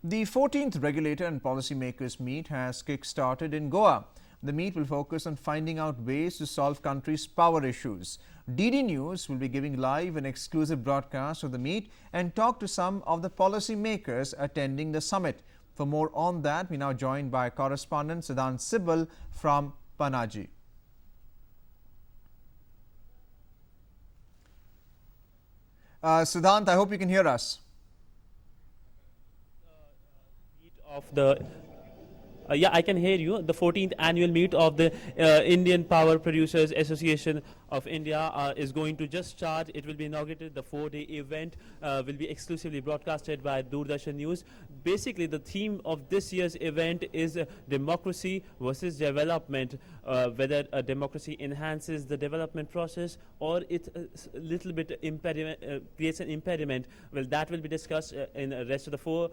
The 14th Regulator and Policymakers meet has kick-started in Goa. The meet will focus on finding out ways to solve country's power issues. DD News will be giving live and exclusive broadcast of the meet and talk to some of the policymakers attending the summit. For more on that, we now joined by correspondent Sidhant Sibal from Panaji. Sidhant, I hope you can hear us. Yeah, I can hear you. The 14th annual meet of the Indian Power Producers Association of India is going to just start. It will be inaugurated. The 4-day event will be exclusively broadcasted by Doordarshan News. Basically, the theme of this year's event is democracy versus development, whether democracy enhances the development process or it a little bit creates an impediment. Well, that will be discussed in the rest of the 4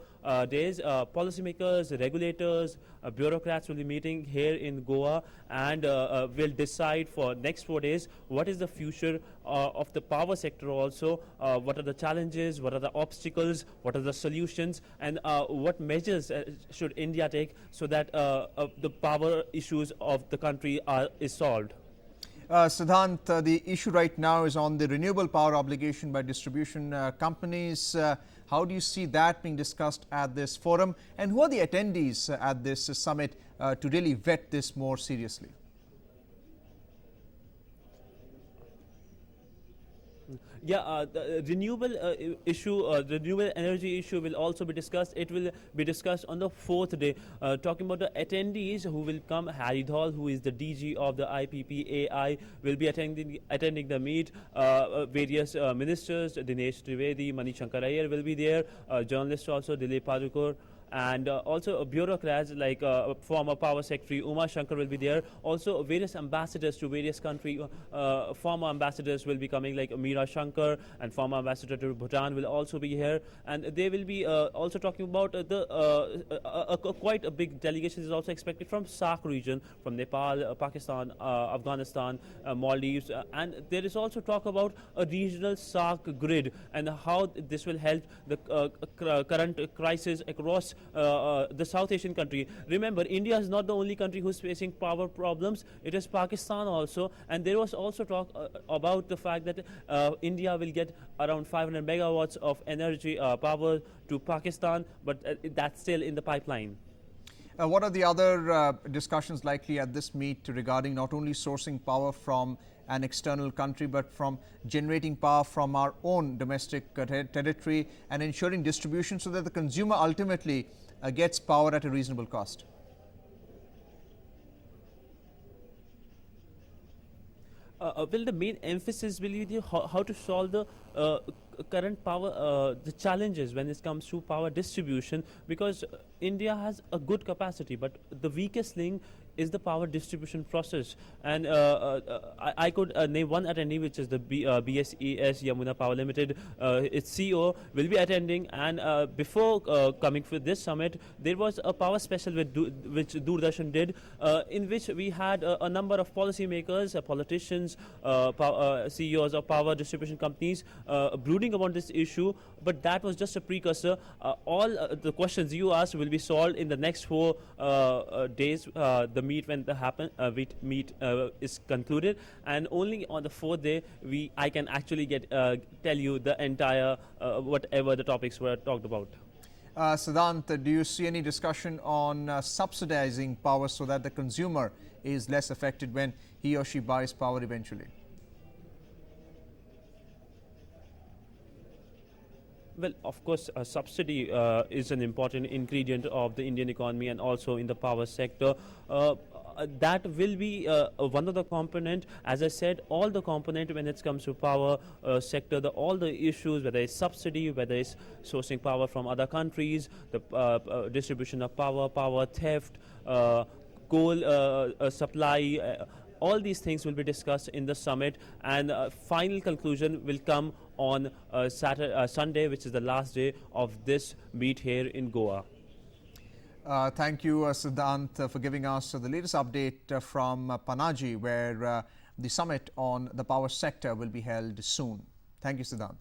days. Policymakers, regulators, bureaucrats will be meeting here in Goa and will decide for next 4 days what is the future of the power sector also, what are the challenges, what are the obstacles, what are the solutions, and what measures should India take so that the power issues of the country is solved. Sidhant, the issue right now is on the renewable power obligation by distribution companies. How do you see that being discussed at this forum? And who are the attendees at this summit to really vet this more seriously? Yeah, the renewable renewable energy issue will also be discussed. It will be discussed on the 4th day. Talking about the attendees who will come, Harry Dhol, who is the DG of the IPPAI, will be attending the meet. Various ministers, Dinesh Trivedi, Mani Shankar Iyer will be there. Journalists also, Dilip Padukar. And also bureaucrats like former Power Secretary Uma Shankar will be there. Also various ambassadors to various countries, former ambassadors will be coming like Meera Shankar, and former ambassador to Bhutan will also be here. And they will be also talking about quite a big delegation is also expected from SAARC region, from Nepal, Pakistan, Afghanistan, Maldives. And there is also talk about a regional SAARC grid and how this will help the current crisis across the South Asian country. Remember, India is not the only country who's facing power problems. It is Pakistan also. And there was also talk about the fact that India will get around 500 megawatts of energy power to Pakistan, but that's still in the pipeline. What are the other discussions likely at this meet regarding not only sourcing power from an external country, but from generating power from our own domestic territory and ensuring distribution so that the consumer ultimately gets power at a reasonable cost? Well, the main emphasis will be how to solve the current power, the challenges when it comes to power distribution, because India has a good capacity, but the weakest link is the power distribution process. And I could name one attendee, which is the BSES Yamuna Power Limited. Its CEO will be attending, and before coming for this summit, there was a power special which Doordarshan did, in which we had a number of policymakers, politicians, CEOs of power distribution companies brooding about this issue, but that was just a precursor. All the questions you asked will be solved in the next 4 days. The meet when the meet is concluded, and only on the 4th day I can actually tell you the entire whatever the topics were talked about. Sidhant, do you see any discussion on subsidizing power so that the consumer is less affected when he or she buys power eventually? Well, of course, subsidy is an important ingredient of the Indian economy and also in the power sector. That will be one of the component. As I said, all the component when it comes to power sector, all the issues, whether it's subsidy, whether it's sourcing power from other countries, the distribution of power theft, coal supply, all these things will be discussed in the summit, and final conclusion will come on Sunday, which is the last day of this meet here in Goa. Thank you, Sidhant, for giving us the latest update from Panaji, where the summit on the power sector will be held soon. Thank you, Sidhant.